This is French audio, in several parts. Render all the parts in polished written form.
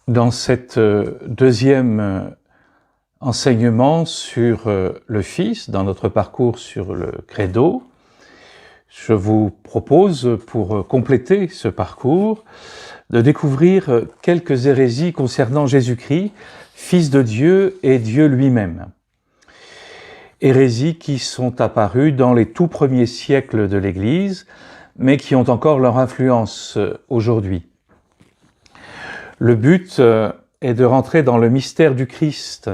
Dans cet deuxième enseignement sur le Fils, dans notre parcours sur le Credo, je vous propose, pour compléter ce parcours, de découvrir quelques hérésies concernant Jésus-Christ, Fils de Dieu et Dieu lui-même. Hérésies qui sont apparues dans les tout premiers siècles de l'Église, mais qui ont encore leur influence aujourd'hui. Le but est de rentrer dans le mystère du Christ,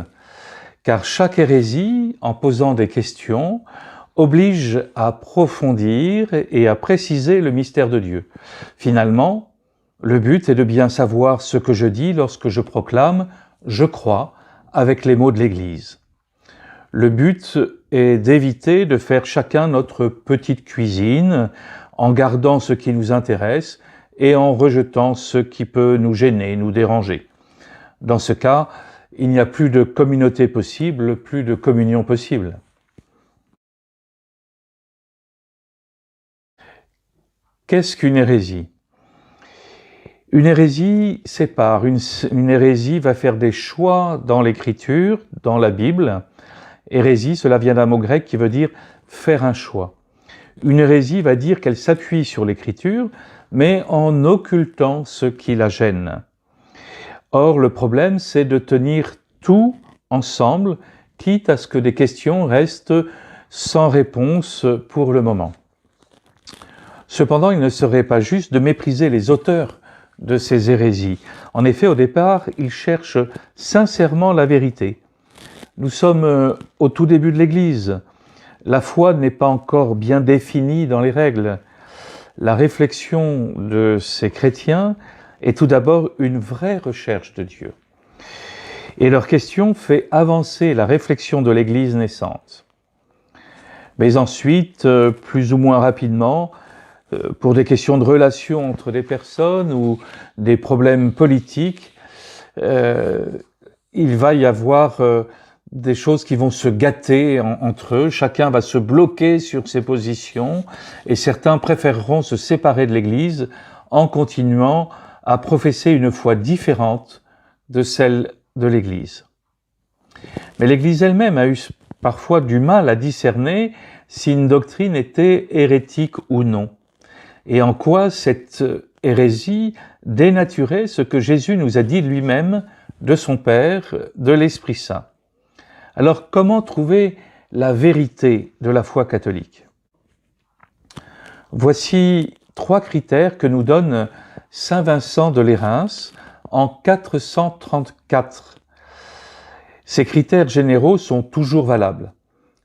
car chaque hérésie, en posant des questions, oblige à approfondir et à préciser le mystère de Dieu. Finalement, le but est de bien savoir ce que je dis lorsque je proclame « je crois » avec les mots de l'Église. Le but est d'éviter de faire chacun notre petite cuisine, en gardant ce qui nous intéresse et en rejetant ce qui peut nous gêner, nous déranger. Dans ce cas, il n'y a plus de communauté possible, plus de communion possible. Qu'est-ce qu'une hérésie ? Une hérésie sépare. Une hérésie va faire des choix dans l'Écriture, dans la Bible. Hérésie, cela vient d'un mot grec qui veut dire « faire un choix ». Une hérésie va dire qu'elle s'appuie sur l'Écriture, mais en occultant ce qui la gêne. Or, le problème, c'est de tenir tout ensemble, quitte à ce que des questions restent sans réponse pour le moment. Cependant, il ne serait pas juste de mépriser les auteurs de ces hérésies. En effet, au départ, ils cherchent sincèrement la vérité. Nous sommes au tout début de l'Église. La foi n'est pas encore bien définie dans les règles. La réflexion de ces chrétiens est tout d'abord une vraie recherche de Dieu. Et leur question fait avancer la réflexion de l'Église naissante. Mais ensuite, plus ou moins rapidement, pour des questions de relations entre des personnes ou des problèmes politiques, il va y avoir des choses qui vont se gâter entre eux, chacun va se bloquer sur ses positions et certains préféreront se séparer de l'Église en continuant à professer une foi différente de celle de l'Église. Mais l'Église elle-même a eu parfois du mal à discerner si une doctrine était hérétique ou non, et en quoi cette hérésie dénaturait ce que Jésus nous a dit lui-même de son Père, de l'Esprit Saint. Alors, comment trouver la vérité de la foi catholique ? Voici 3 critères que nous donne saint Vincent de Lérins en 434. Ces critères généraux sont toujours valables.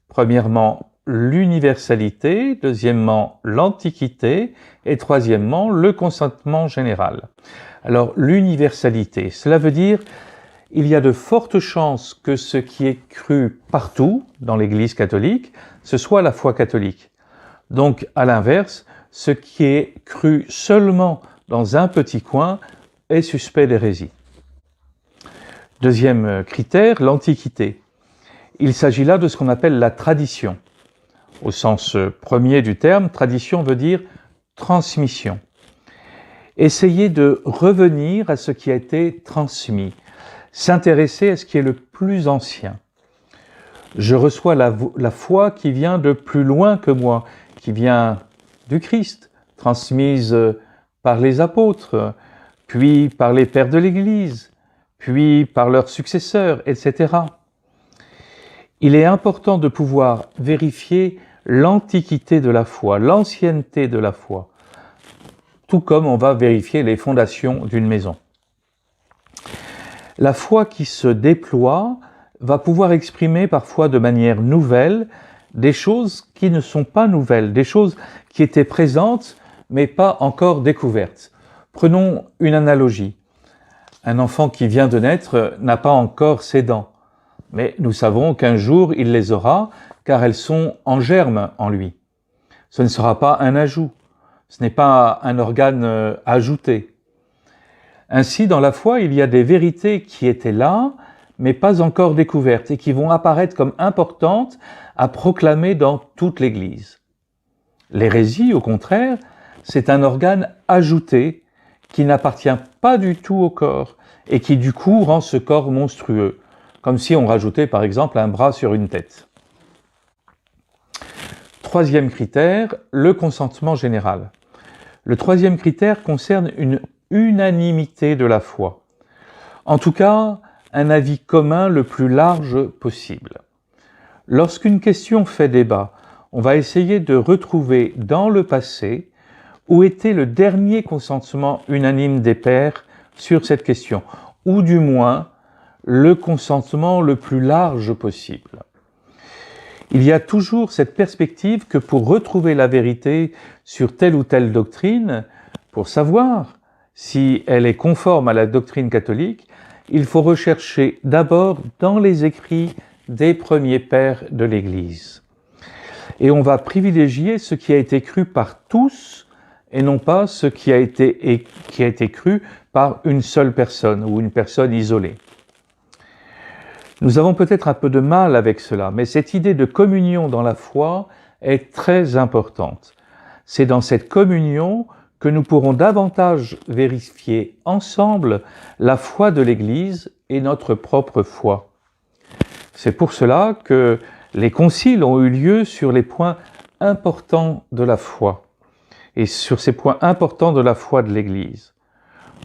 Premièrement, l'universalité, deuxièmement, l'antiquité et troisièmement, le consentement général. Alors, l'universalité, cela veut dire il y a de fortes chances que ce qui est cru partout dans l'Église catholique, ce soit la foi catholique. Donc, à l'inverse, ce qui est cru seulement dans un petit coin est suspect d'hérésie. Deuxième critère, l'antiquité. Il s'agit là de ce qu'on appelle la tradition. Au sens premier du terme, tradition veut dire transmission. Essayez de revenir à ce qui a été transmis. S'intéresser à ce qui est le plus ancien. Je reçois la foi qui vient de plus loin que moi, qui vient du Christ, transmise par les apôtres, puis par les pères de l'Église, puis par leurs successeurs, etc. Il est important de pouvoir vérifier l'antiquité de la foi, l'ancienneté de la foi, tout comme on va vérifier les fondations d'une maison. La foi qui se déploie va pouvoir exprimer parfois de manière nouvelle des choses qui ne sont pas nouvelles, des choses qui étaient présentes mais pas encore découvertes. Prenons une analogie. Un enfant qui vient de naître n'a pas encore ses dents, mais nous savons qu'un jour il les aura car elles sont en germe en lui. Ce ne sera pas un ajout, ce n'est pas un organe ajouté. Ainsi, dans la foi, il y a des vérités qui étaient là, mais pas encore découvertes, et qui vont apparaître comme importantes à proclamer dans toute l'Église. L'hérésie, au contraire, c'est un organe ajouté qui n'appartient pas du tout au corps et qui du coup rend ce corps monstrueux, comme si on rajoutait par exemple un bras sur une tête. Troisième critère, le consentement général. Le troisième critère concerne une unanimité de la foi. En tout cas, un avis commun le plus large possible. Lorsqu'une question fait débat, on va essayer de retrouver dans le passé où était le dernier consentement unanime des pairs sur cette question, ou du moins le consentement le plus large possible. Il y a toujours cette perspective que pour retrouver la vérité sur telle ou telle doctrine, pour savoir si elle est conforme à la doctrine catholique, il faut rechercher d'abord dans les écrits des premiers pères de l'Église. Et on va privilégier ce qui a été cru par tous et non pas ce qui a été cru par une seule personne ou une personne isolée. Nous avons peut-être un peu de mal avec cela, mais cette idée de communion dans la foi est très importante. C'est dans cette communion que nous pourrons davantage vérifier ensemble la foi de l'Église et notre propre foi. C'est pour cela que les conciles ont eu lieu sur les points importants de la foi et sur ces points importants de la foi de l'Église.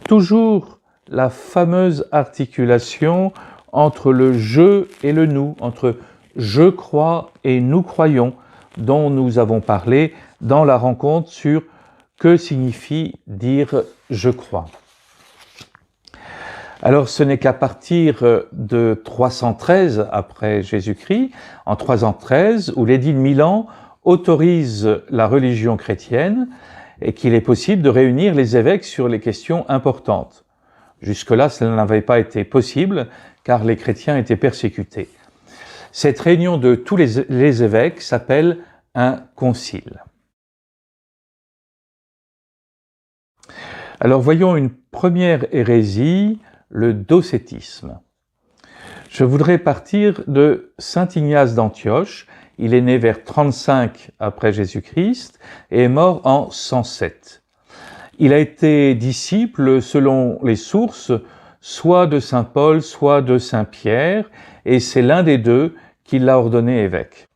Toujours la fameuse articulation entre le « je » et le « nous », entre « je crois » et « nous croyons », dont nous avons parlé dans la rencontre sur « que signifie dire « je crois ». Alors ce n'est qu'à partir de 313 après Jésus-Christ, en 313, où l'édit de Milan autorise la religion chrétienne et qu'il est possible de réunir les évêques sur les questions importantes. Jusque-là, cela n'avait pas été possible, car les chrétiens étaient persécutés. Cette réunion de tous les évêques s'appelle un concile. Alors voyons une première hérésie, le docétisme. Je voudrais partir de saint Ignace d'Antioche. Il est né vers 35 après Jésus-Christ et est mort en 107. Il a été disciple, selon les sources, soit de saint Paul, soit de saint Pierre, et c'est l'un des deux qui l'a ordonné évêque.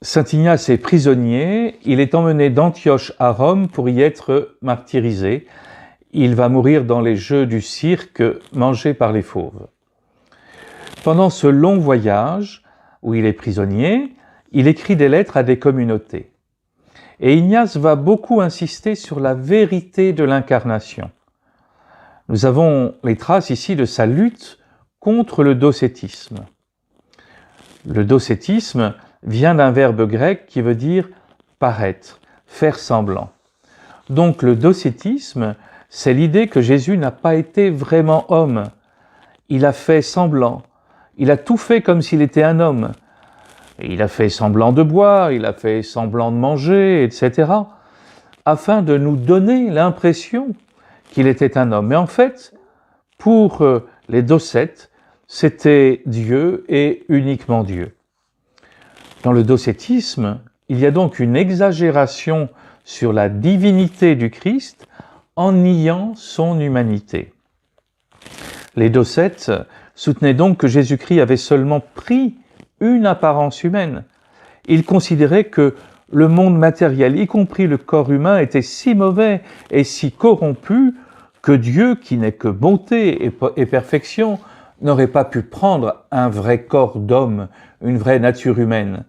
Saint Ignace est prisonnier, il est emmené d'Antioche à Rome pour y être martyrisé. Il va mourir dans les jeux du cirque, mangé par les fauves. Pendant ce long voyage, où il est prisonnier, il écrit des lettres à des communautés. Et Ignace va beaucoup insister sur la vérité de l'incarnation. Nous avons les traces ici de sa lutte contre le docétisme. Le docétisme vient d'un verbe grec qui veut dire paraître, faire semblant. Donc le docétisme, c'est l'idée que Jésus n'a pas été vraiment homme. Il a fait semblant. Il a tout fait comme s'il était un homme. Il a fait semblant de boire, il a fait semblant de manger, etc., afin de nous donner l'impression qu'il était un homme. Mais en fait, pour les docètes, c'était Dieu et uniquement Dieu. Dans le docétisme, il y a donc une exagération sur la divinité du Christ en niant son humanité. Les docètes soutenaient donc que Jésus-Christ avait seulement pris une apparence humaine. Ils considéraient que le monde matériel, y compris le corps humain, était si mauvais et si corrompu que Dieu, qui n'est que bonté et perfection, n'aurait pas pu prendre un vrai corps d'homme, une vraie nature humaine.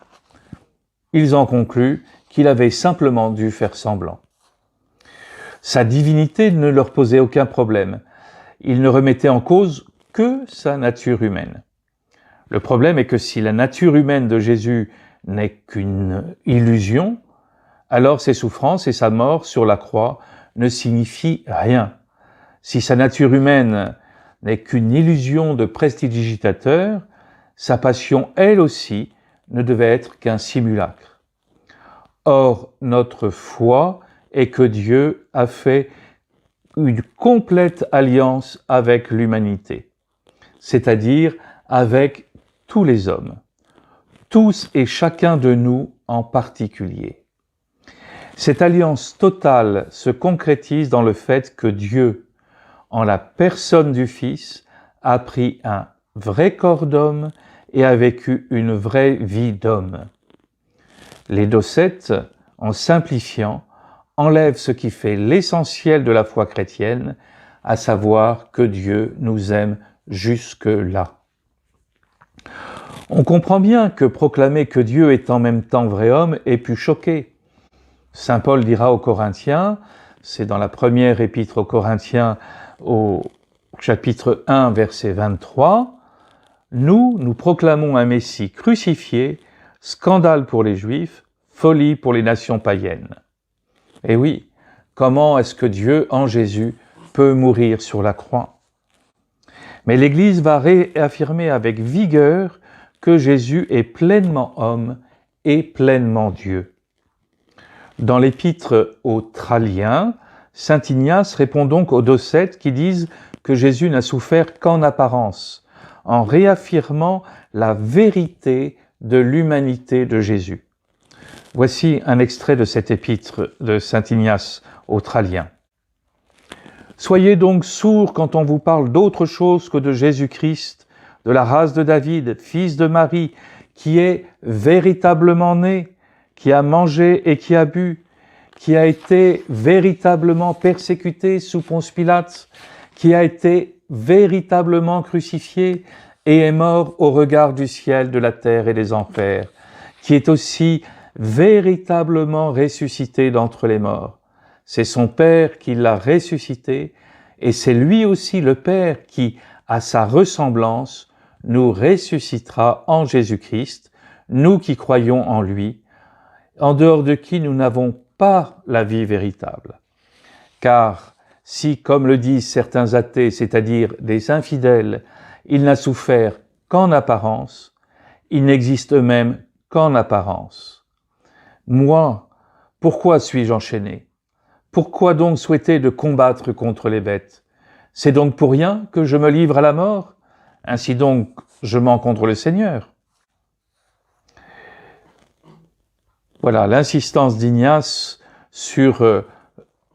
Ils en concluent qu'il avait simplement dû faire semblant. Sa divinité ne leur posait aucun problème. Ils ne remettaient en cause que sa nature humaine. Le problème est que si la nature humaine de Jésus n'est qu'une illusion, alors ses souffrances et sa mort sur la croix ne signifient rien. Si sa nature humaine n'est qu'une illusion de prestidigitateur, sa passion, elle aussi, ne devait être qu'un simulacre. Or, notre foi est que Dieu a fait une complète alliance avec l'humanité, c'est-à-dire avec tous les hommes, tous et chacun de nous en particulier. Cette alliance totale se concrétise dans le fait que Dieu, en la personne du Fils, a pris un vrai corps d'homme et a vécu une vraie vie d'homme. Les docettes, en simplifiant, enlèvent ce qui fait l'essentiel de la foi chrétienne, à savoir que Dieu nous aime jusque-là. On comprend bien que proclamer que Dieu est en même temps vrai homme ait pu choquer. Saint Paul dira aux Corinthiens, c'est dans la première épître aux Corinthiens au chapitre 1, verset 23, « Nous proclamons un Messie crucifié, scandale pour les Juifs, folie pour les nations païennes. » Et oui, comment est-ce que Dieu, en Jésus, peut mourir sur la croix? Mais l'Église va réaffirmer avec vigueur que Jésus est pleinement homme et pleinement Dieu. Dans l'épître aux Tralliens, saint Ignace répond donc aux docettes qui disent que Jésus n'a souffert qu'en apparence, en réaffirmant la vérité de l'humanité de Jésus. Voici un extrait de cette épître de saint Ignace aux Tralliens. « Soyez donc sourds quand on vous parle d'autre chose que de Jésus-Christ, de la race de David, fils de Marie, qui est véritablement né, qui a mangé et qui a bu, qui a été véritablement persécuté sous Ponce Pilate, qui a été véritablement crucifié et est mort au regard du ciel, de la terre et des enfers, qui est aussi véritablement ressuscité d'entre les morts. C'est son Père qui l'a ressuscité, et c'est lui aussi le Père qui, à sa ressemblance, nous ressuscitera en Jésus-Christ, nous qui croyons en lui, en dehors de qui nous n'avons pas la vie véritable. Car si, comme le disent certains athées, c'est-à-dire des infidèles, il n'a souffert qu'en apparence, il n'existe même qu'en apparence. Moi, pourquoi suis-je enchaîné? Pourquoi donc souhaiter de combattre contre les bêtes? C'est donc pour rien que je me livre à la mort? Ainsi donc, je mens contre le Seigneur. Voilà, l'insistance d'Ignace sur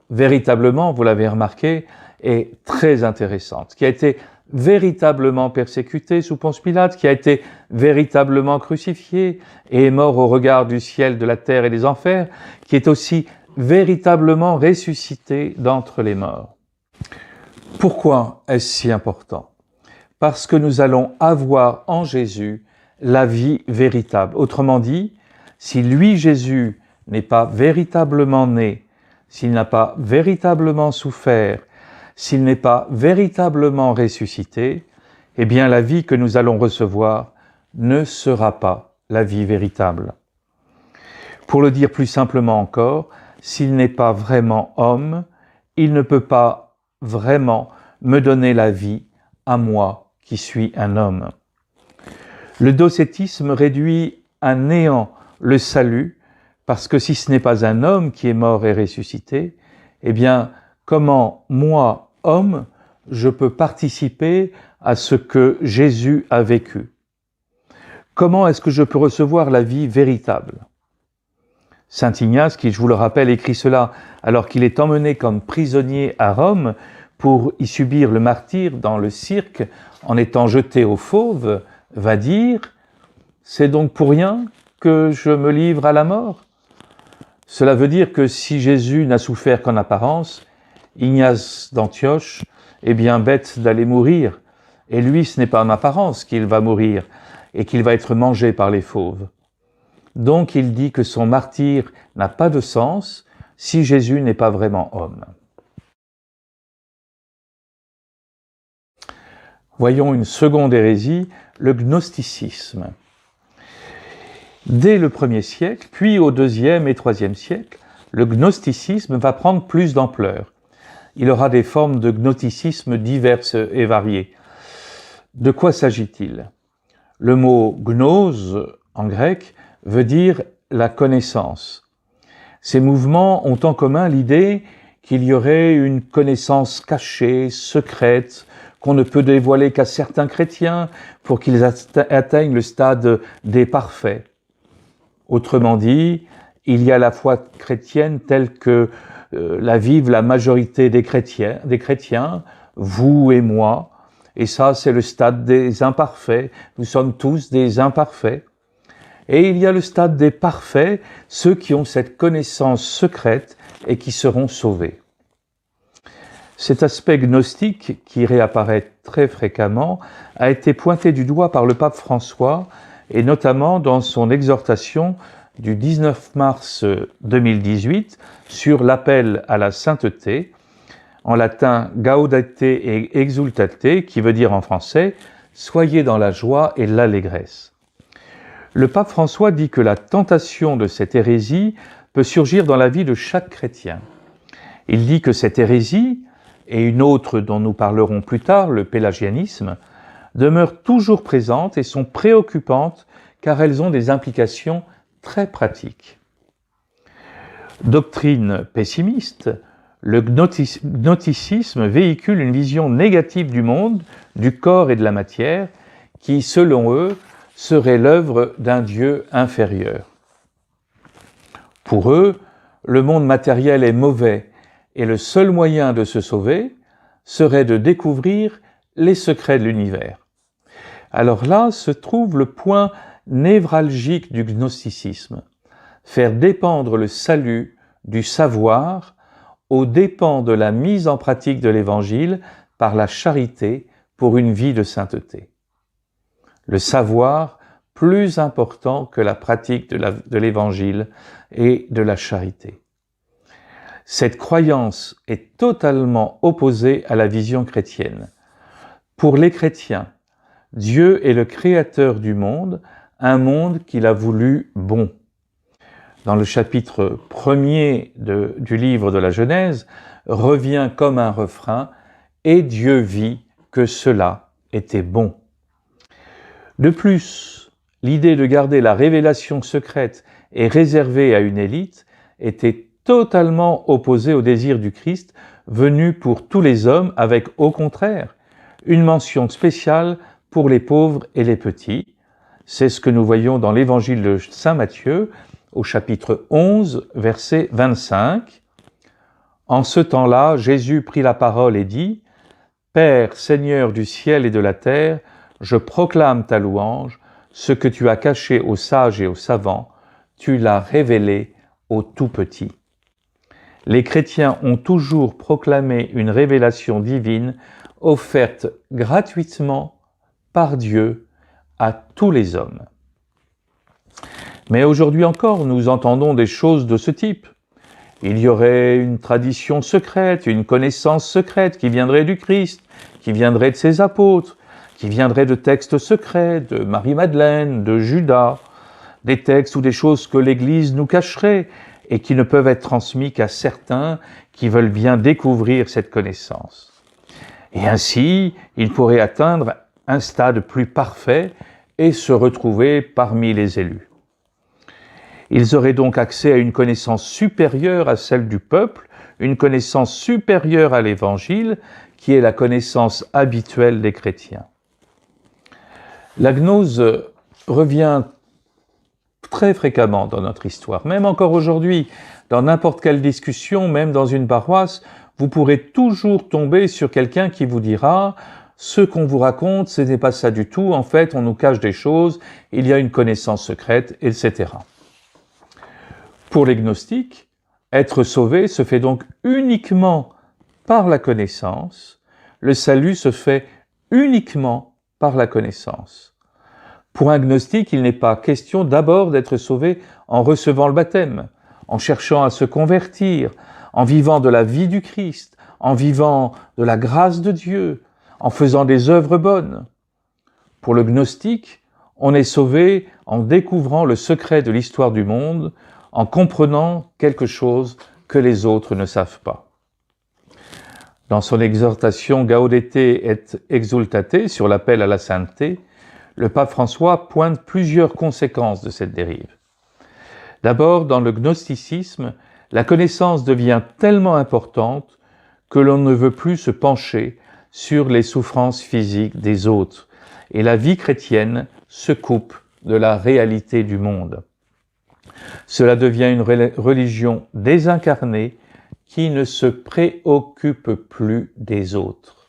véritablement, vous l'avez remarqué, est très intéressante, qui a été véritablement persécuté sous Ponce Pilate, qui a été véritablement crucifié et est mort au regard du ciel, de la terre et des enfers, qui est aussi véritablement ressuscité d'entre les morts. Pourquoi est-ce si important? Parce que nous allons avoir en Jésus la vie véritable. Autrement dit, si lui, Jésus, n'est pas véritablement né, s'il n'a pas véritablement souffert, s'il n'est pas véritablement ressuscité, eh bien la vie que nous allons recevoir ne sera pas la vie véritable. Pour le dire plus simplement encore, s'il n'est pas vraiment homme, il ne peut pas vraiment me donner la vie à moi qui suis un homme. Le docétisme réduit à néant le salut, parce que si ce n'est pas un homme qui est mort et ressuscité, eh bien, comment moi, homme, je peux participer à ce que Jésus a vécu? Comment est-ce que je peux recevoir la vie véritable? Saint Ignace, qui, je vous le rappelle, écrit cela alors qu'il est emmené comme prisonnier à Rome pour y subir le martyre dans le cirque en étant jeté aux fauves, va dire « C'est donc pour rien que je me livre à la mort ?» Cela veut dire que si Jésus n'a souffert qu'en apparence, Ignace d'Antioche est bien bête d'aller mourir. Et lui, ce n'est pas en apparence qu'il va mourir et qu'il va être mangé par les fauves. Donc il dit que son martyre n'a pas de sens si Jésus n'est pas vraiment homme. Voyons une seconde hérésie, le gnosticisme. Dès le 1er siècle, puis au 2e et 3e siècle, le gnosticisme va prendre plus d'ampleur. Il aura des formes de gnosticisme diverses et variées. De quoi s'agit-il? Le mot gnose, en grec, veut dire la connaissance. Ces mouvements ont en commun l'idée qu'il y aurait une connaissance cachée, secrète, qu'on ne peut dévoiler qu'à certains chrétiens pour qu'ils atteignent le stade des parfaits. Autrement dit, il y a la foi chrétienne telle que la vivent la majorité des chrétiens, vous et moi, et ça c'est le stade des imparfaits, nous sommes tous des imparfaits. Et il y a le stade des parfaits, ceux qui ont cette connaissance secrète et qui seront sauvés. Cet aspect gnostique, qui réapparaît très fréquemment, a été pointé du doigt par le pape François, et notamment dans son exhortation du 19 mars 2018 sur l'appel à la sainteté, en latin Gaudete et Exultate, qui veut dire en français « Soyez dans la joie et l'allégresse ». Le pape François dit que la tentation de cette hérésie peut surgir dans la vie de chaque chrétien. Il dit que cette hérésie, et une autre dont nous parlerons plus tard, le pélagianisme, demeurent toujours présentes et sont préoccupantes car elles ont des implications très pratiques. Doctrine pessimiste, le gnosticisme véhicule une vision négative du monde, du corps et de la matière qui, selon eux, serait l'œuvre d'un Dieu inférieur. Pour eux, le monde matériel est mauvais et le seul moyen de se sauver serait de découvrir les secrets de l'univers. Alors là se trouve le point névralgique du gnosticisme, faire dépendre le salut du savoir aux dépens de la mise en pratique de l'Évangile par la charité pour une vie de sainteté. Le savoir plus important que la pratique de l'Évangile et de la charité. Cette croyance est totalement opposée à la vision chrétienne. Pour les chrétiens, Dieu est le créateur du monde, un monde qu'il a voulu bon. Dans le chapitre 1er du livre de la Genèse, revient comme un refrain « Et Dieu vit que cela était bon ». De plus, l'idée de garder la révélation secrète et réservée à une élite était totalement opposée au désir du Christ venu pour tous les hommes avec, au contraire, une mention spéciale pour les pauvres et les petits. C'est ce que nous voyons dans l'évangile de saint Matthieu, au chapitre 11, verset 25. En ce temps-là, Jésus prit la parole et dit « Père, Seigneur du ciel et de la terre, je proclame ta louange, ce que tu as caché aux sages et aux savants, tu l'as révélé aux tout-petits. » Les chrétiens ont toujours proclamé une révélation divine offerte gratuitement par Dieu à tous les hommes. Mais aujourd'hui encore, nous entendons des choses de ce type. Il y aurait une tradition secrète, une connaissance secrète qui viendrait du Christ, qui viendrait de ses apôtres, qui viendrait de textes secrets, de Marie-Madeleine, de Judas, des textes ou des choses que l'Église nous cacherait et qui ne peuvent être transmis qu'à certains qui veulent bien découvrir cette connaissance. Et ainsi, ils pourraient atteindre un stade plus parfait et se retrouver parmi les élus. Ils auraient donc accès à une connaissance supérieure à celle du peuple, une connaissance supérieure à l'Évangile, qui est la connaissance habituelle des chrétiens. La gnose revient très fréquemment dans notre histoire, même encore aujourd'hui, dans n'importe quelle discussion, même dans une paroisse, vous pourrez toujours tomber sur quelqu'un qui vous dira « ce qu'on vous raconte, ce n'est pas ça du tout, en fait, on nous cache des choses, il y a une connaissance secrète, etc. » Pour les gnostiques, être sauvé se fait donc uniquement par la connaissance, le salut se fait uniquement par la connaissance. Pour un gnostique, il n'est pas question d'abord d'être sauvé en recevant le baptême, en cherchant à se convertir, en vivant de la vie du Christ, en vivant de la grâce de Dieu, en faisant des œuvres bonnes. Pour le gnostique, on est sauvé en découvrant le secret de l'histoire du monde, en comprenant quelque chose que les autres ne savent pas. Dans son exhortation Gaudete et Exultate sur l'appel à la sainteté, le pape François pointe plusieurs conséquences de cette dérive. D'abord, dans le gnosticisme, la connaissance devient tellement importante que l'on ne veut plus se pencher sur les souffrances physiques des autres, et la vie chrétienne se coupe de la réalité du monde. Cela devient une religion désincarnée qui ne se préoccupe plus des autres.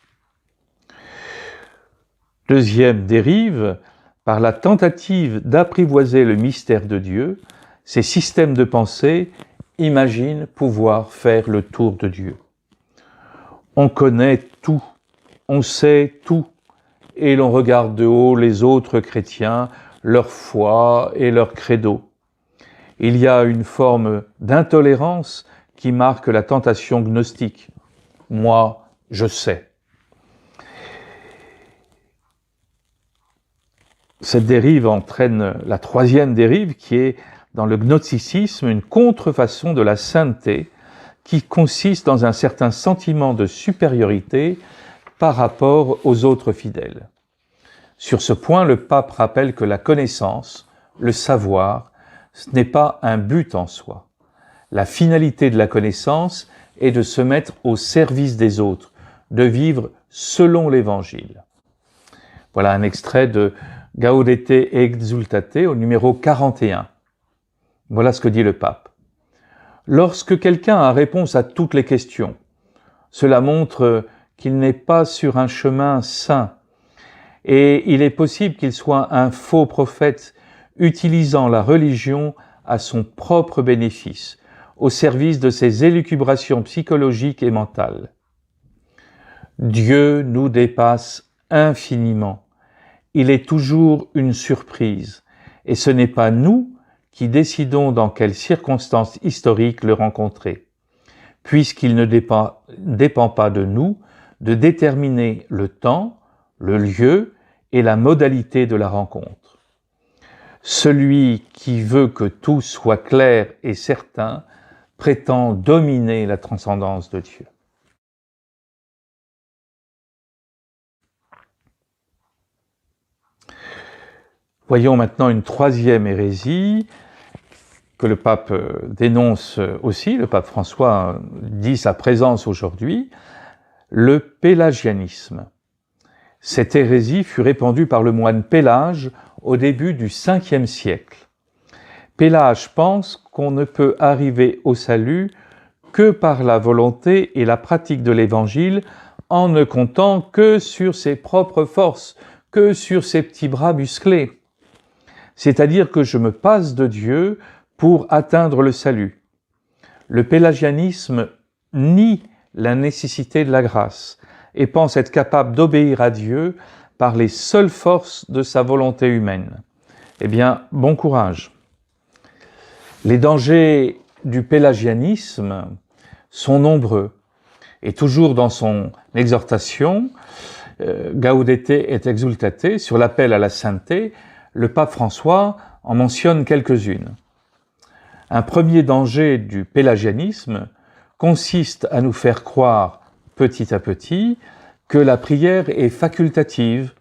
Deuxième dérive, par la tentative d'apprivoiser le mystère de Dieu, ces systèmes de pensée imaginent pouvoir faire le tour de Dieu. On connaît tout, on sait tout, et l'on regarde de haut les autres chrétiens, leur foi et leur credo. Il y a une forme d'intolérance qui marque la tentation gnostique. Moi, je sais. Cette dérive entraîne la troisième dérive qui est, dans le gnosticisme, une contrefaçon de la sainteté qui consiste dans un certain sentiment de supériorité par rapport aux autres fidèles. Sur ce point, le pape rappelle que la connaissance, le savoir, ce n'est pas un but en soi. La finalité de la connaissance est de se mettre au service des autres, de vivre selon l'Évangile. Voilà un extrait de Gaudete et Exsultate au numéro 41. Voilà ce que dit le pape. Lorsque quelqu'un a réponse à toutes les questions, cela montre qu'il n'est pas sur un chemin sain, et il est possible qu'il soit un faux prophète utilisant la religion à son propre bénéfice, au service de ses élucubrations psychologiques et mentales. Dieu nous dépasse infiniment. Il est toujours une surprise, et ce n'est pas nous qui décidons dans quelles circonstances historiques le rencontrer, puisqu'il ne dépend pas de nous de déterminer le temps, le lieu et la modalité de la rencontre. Celui qui veut que tout soit clair et certain prétend dominer la transcendance de Dieu. Voyons maintenant une troisième hérésie que le pape dénonce aussi, le pape François dit sa présence aujourd'hui, le pélagianisme. Cette hérésie fut répandue par le moine Pélage au début du 5e siècle. Pélage pense qu'on ne peut arriver au salut que par la volonté et la pratique de l'Évangile en ne comptant que sur ses propres forces, que sur ses petits bras musclés. C'est-à-dire que je me passe de Dieu pour atteindre le salut. Le pélagianisme nie la nécessité de la grâce et pense être capable d'obéir à Dieu par les seules forces de sa volonté humaine. Eh bien, bon courage. Les dangers du pélagianisme sont nombreux. Et toujours dans son exhortation, Gaudete et Exsultate, sur l'appel à la sainteté, le pape François en mentionne quelques-unes. Un premier danger du pélagianisme consiste à nous faire croire, petit à petit, que la prière est facultative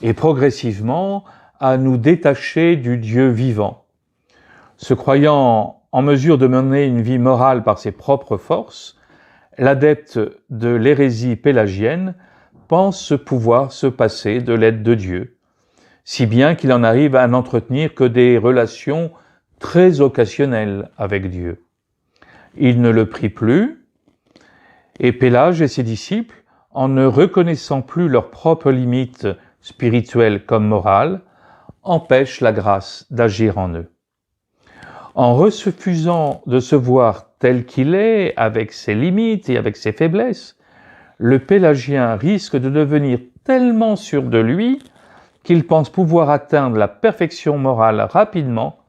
et progressivement à nous détacher du Dieu vivant. Se croyant en mesure de mener une vie morale par ses propres forces, l'adepte de l'hérésie pélagienne pense pouvoir se passer de l'aide de Dieu, si bien qu'il en arrive à n'entretenir que des relations très occasionnelles avec Dieu. Il ne le prie plus, et Pélage et ses disciples, en ne reconnaissant plus leurs propres limites spirituelles comme morales, empêchent la grâce d'agir en eux. En refusant de se voir tel qu'il est, avec ses limites et avec ses faiblesses, le pélagien risque de devenir tellement sûr de lui qu'il pense pouvoir atteindre la perfection morale rapidement,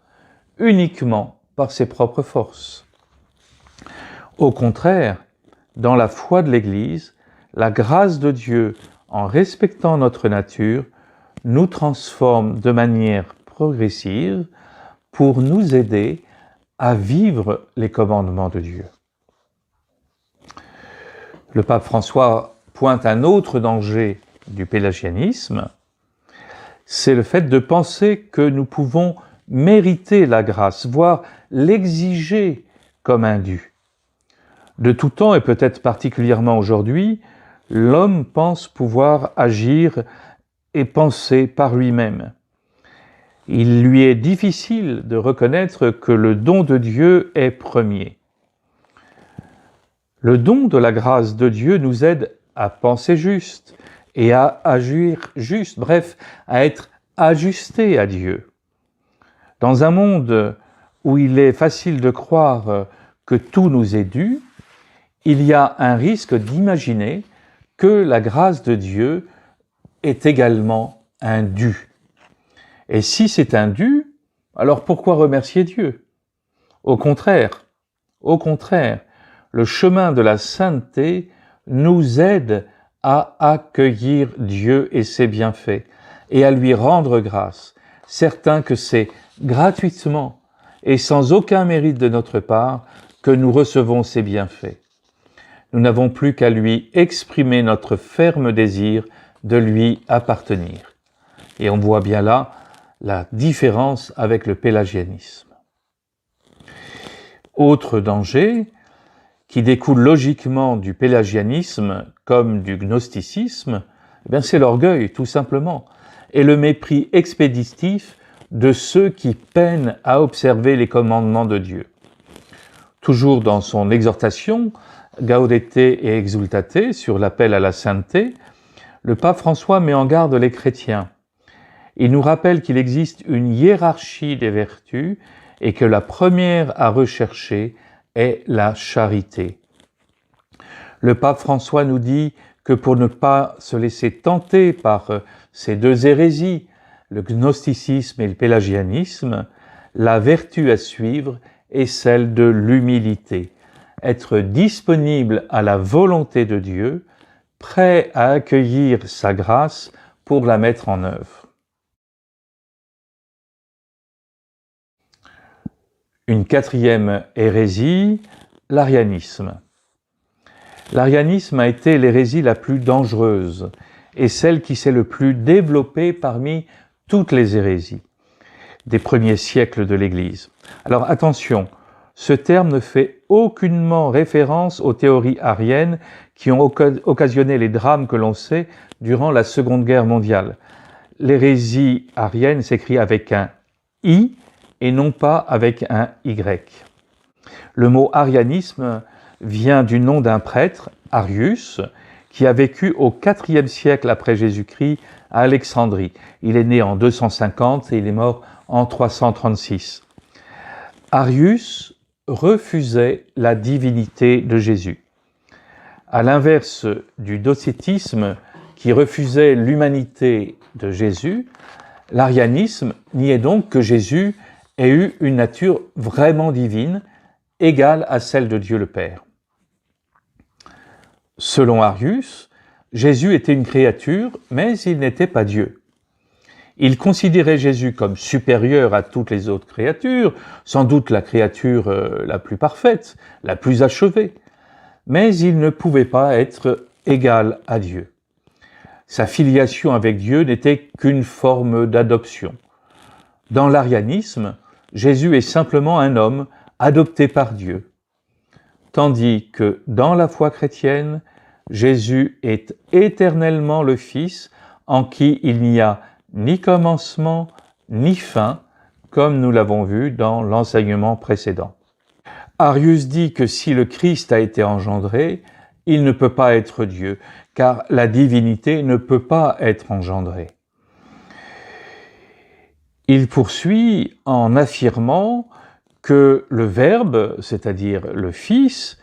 uniquement par ses propres forces. Au contraire, dans la foi de l'Église, la grâce de Dieu, en respectant notre nature, nous transforme de manière progressive pour nous aider à vivre les commandements de Dieu. Le pape François pointe un autre danger du pélagianisme, c'est le fait de penser que nous pouvons mériter la grâce, voire l'exiger comme un dû. De tout temps, et peut-être particulièrement aujourd'hui, l'homme pense pouvoir agir et penser par lui-même. Il lui est difficile de reconnaître que le don de Dieu est premier. Le don de la grâce de Dieu nous aide à penser juste et à agir juste, bref, à être ajusté à Dieu. Dans un monde où il est facile de croire que tout nous est dû, il y a un risque d'imaginer que la grâce de Dieu est également un dû. Et si c'est un dû, alors pourquoi remercier Dieu ? Au contraire, le chemin de la sainteté nous aide à accueillir Dieu et ses bienfaits et à lui rendre grâce, certains que c'est gratuitement et sans aucun mérite de notre part que nous recevons ses bienfaits. Nous n'avons plus qu'à lui exprimer notre ferme désir de lui appartenir. Et on voit bien là la différence avec le pélagianisme. Autre danger, qui découle logiquement du pélagianisme comme du gnosticisme, c'est l'orgueil, tout simplement, et le mépris expéditif de ceux qui peinent à observer les commandements de Dieu. Toujours dans son exhortation, Gaudete et Exultate, sur l'appel à la sainteté, le pape François met en garde les chrétiens. Il nous rappelle qu'il existe une hiérarchie des vertus et que la première à rechercher est la charité. Le pape François nous dit que pour ne pas se laisser tenter par ces deux hérésies, le gnosticisme et le pélagianisme, la vertu à suivre est celle de l'humilité, être disponible à la volonté de Dieu, prêt à accueillir sa grâce pour la mettre en œuvre. Une quatrième hérésie, l'arianisme. L'arianisme a été l'hérésie la plus dangereuse et celle qui s'est le plus développée parmi toutes les hérésies des premiers siècles de l'Église. Alors attention, ce terme ne fait aucunement référence aux théories ariennes qui ont occasionné les drames que l'on sait durant la Seconde Guerre mondiale. L'hérésie arienne s'écrit avec un « i » et non pas avec un « y ». Le mot arianisme vient du nom d'un prêtre, Arius, qui a vécu au IVe siècle après Jésus-Christ à Alexandrie. Il est né en 250 et il est mort en 336. Arius refusait la divinité de Jésus. À l'inverse du docétisme qui refusait l'humanité de Jésus, l'arianisme niait donc que Jésus ait eu une nature vraiment divine, égale à celle de Dieu le Père. Selon Arius, Jésus était une créature, mais il n'était pas Dieu. Il considérait Jésus comme supérieur à toutes les autres créatures, sans doute la créature la plus parfaite, la plus achevée, mais il ne pouvait pas être égal à Dieu. Sa filiation avec Dieu n'était qu'une forme d'adoption. Dans l'arianisme, Jésus est simplement un homme adopté par Dieu, tandis que dans la foi chrétienne, Jésus est éternellement le Fils en qui il n'y a ni commencement ni fin, comme nous l'avons vu dans l'enseignement précédent. Arius dit que si le Christ a été engendré, il ne peut pas être Dieu, car la divinité ne peut pas être engendrée. Il poursuit en affirmant que le Verbe, c'est-à-dire le Fils,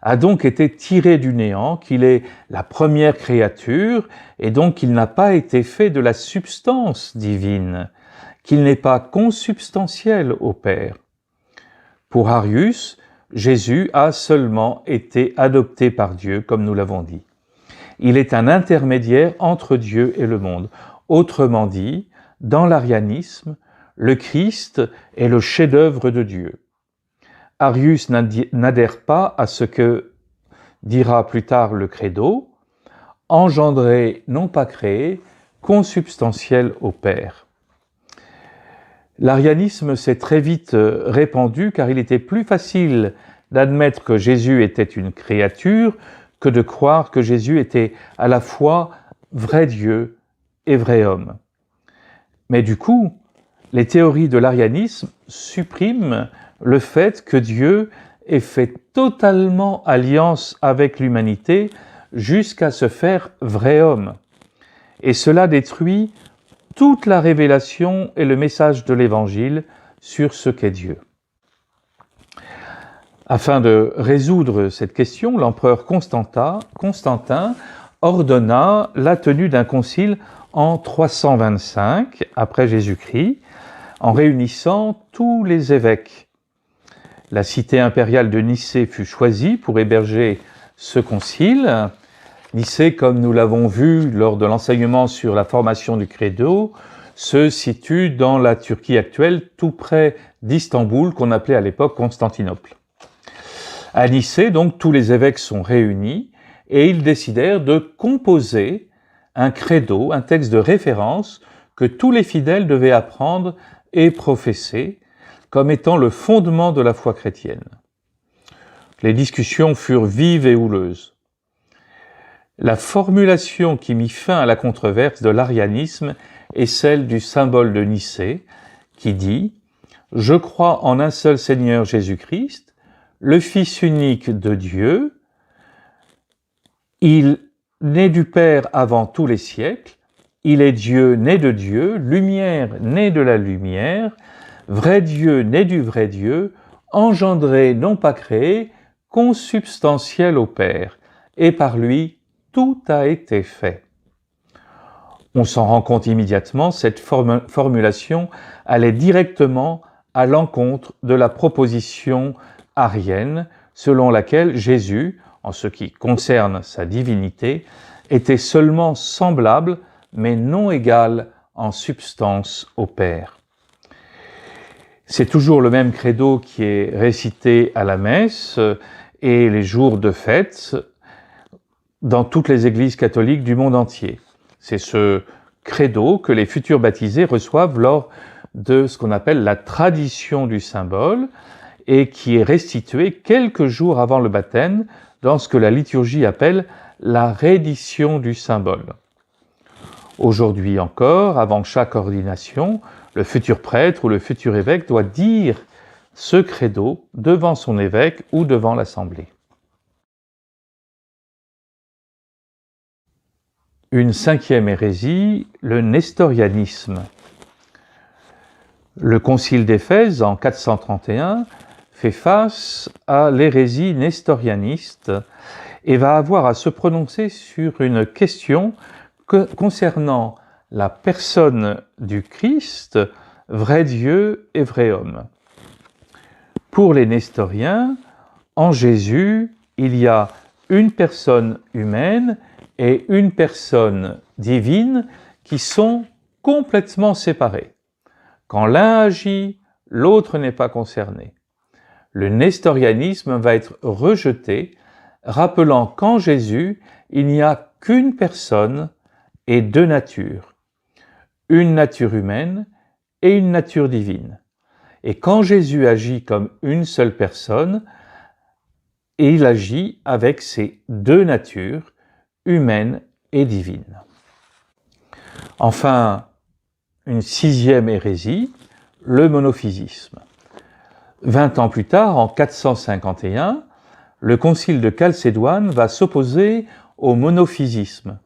a donc été tiré du néant, qu'il est la première créature, et donc qu'il n'a pas été fait de la substance divine, qu'il n'est pas consubstantiel au Père. Pour Arius, Jésus a seulement été adopté par Dieu, comme nous l'avons dit. Il est un intermédiaire entre Dieu et le monde. Autrement dit, dans l'arianisme, le Christ est le chef-d'œuvre de Dieu. Arius n'adhère pas à ce que dira plus tard le Credo, engendré, non pas créé, consubstantiel au Père. L'arianisme s'est très vite répandu car il était plus facile d'admettre que Jésus était une créature que de croire que Jésus était à la fois vrai Dieu et vrai homme. Mais du coup, Les théories de l'arianisme suppriment le fait que Dieu ait fait totalement alliance avec l'humanité jusqu'à se faire vrai homme. Et cela détruit toute la révélation et le message de l'Évangile sur ce qu'est Dieu. Afin de résoudre cette question, l'empereur Constantin ordonna la tenue d'un concile en 325 après Jésus-Christ, en réunissant tous les évêques. La cité impériale de Nicée fut choisie pour héberger ce concile. Nicée, comme nous l'avons vu lors de l'enseignement sur la formation du credo, se situe dans la Turquie actuelle, tout près d'Istanbul, qu'on appelait à l'époque Constantinople. À Nicée, donc, tous les évêques sont réunis et ils décidèrent de composer un credo, un texte de référence que tous les fidèles devaient apprendre et professer comme étant le fondement de la foi chrétienne. Les discussions furent vives et houleuses. La formulation qui mit fin à la controverse de l'arianisme est celle du symbole de Nicée, qui dit « Je crois en un seul Seigneur Jésus-Christ, le Fils unique de Dieu, il né du Père avant tous les siècles, il est Dieu né de Dieu, lumière né de la lumière, vrai Dieu né du vrai Dieu, engendré non pas créé, consubstantiel au Père, et par lui tout a été fait. » On s'en rend compte immédiatement, cette formulation allait directement à l'encontre de la proposition arienne, selon laquelle Jésus, en ce qui concerne sa divinité, était seulement semblable, mais non égal en substance au Père. C'est toujours le même credo qui est récité à la messe et les jours de fête dans toutes les églises catholiques du monde entier. C'est ce credo que les futurs baptisés reçoivent lors de ce qu'on appelle la tradition du symbole et qui est restitué quelques jours avant le baptême dans ce que la liturgie appelle la reddition du symbole. Aujourd'hui encore, avant chaque ordination, le futur prêtre ou le futur évêque doit dire ce credo devant son évêque ou devant l'assemblée. Une cinquième hérésie, le nestorianisme. Le concile d'Éphèse, en 431, fait face à l'hérésie nestorianiste et va avoir à se prononcer sur une question concernant la personne du Christ, vrai Dieu et vrai homme. Pour les nestoriens, en Jésus, il y a une personne humaine et une personne divine qui sont complètement séparées. Quand l'un agit, l'autre n'est pas concerné. Le nestorianisme va être rejeté, rappelant qu'en Jésus, il n'y a qu'une personne et deux natures, une nature humaine et une nature divine. Et quand Jésus agit comme une seule personne, il agit avec ces deux natures, humaine et divine. Enfin, une sixième hérésie, le monophysisme. 20 ans plus tard, en 451, le concile de Chalcédoine va s'opposer au monophysisme.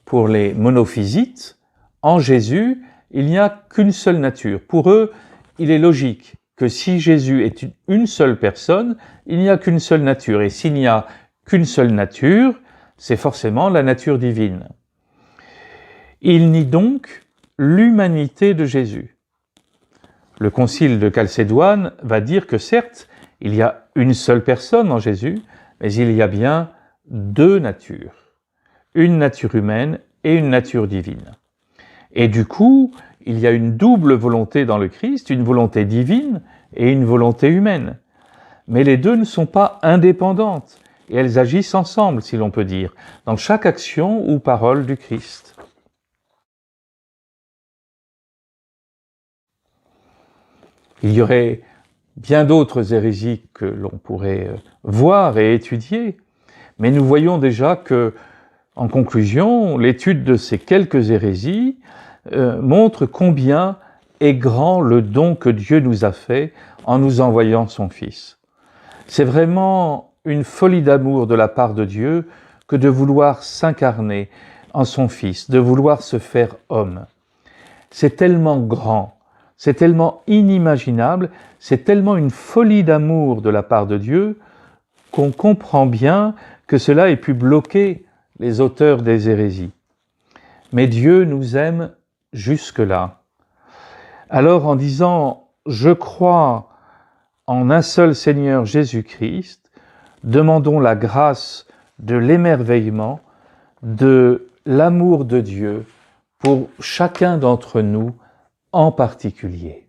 Pour les monophysites, en Jésus, il n'y a qu'une seule nature. Pour eux, il est logique que si Jésus est une seule personne, il n'y a qu'une seule nature. Et s'il n'y a qu'une seule nature, c'est forcément la nature divine. Il nie donc l'humanité de Jésus. Le concile de Chalcédoine va dire que certes, il y a une seule personne en Jésus, mais il y a bien deux natures, une nature humaine et une nature divine. Et du coup, il y a une double volonté dans le Christ, une volonté divine et une volonté humaine. Mais les deux ne sont pas indépendantes, et elles agissent ensemble, si l'on peut dire, dans chaque action ou parole du Christ. Il y aurait bien d'autres hérésies que l'on pourrait voir et étudier, mais nous voyons déjà que, en conclusion, l'étude de ces quelques hérésies montre combien est grand le don que Dieu nous a fait en nous envoyant son Fils. C'est vraiment une folie d'amour de la part de Dieu que de vouloir s'incarner en son Fils, de vouloir se faire homme. C'est tellement grand, c'est tellement inimaginable, c'est tellement une folie d'amour de la part de Dieu qu'on comprend bien que cela ait pu bloquer les auteurs des hérésies. Mais Dieu nous aime jusque-là. Alors en disant « Je crois en un seul Seigneur Jésus-Christ », demandons la grâce de l'émerveillement, de l'amour de Dieu pour chacun d'entre nous en particulier.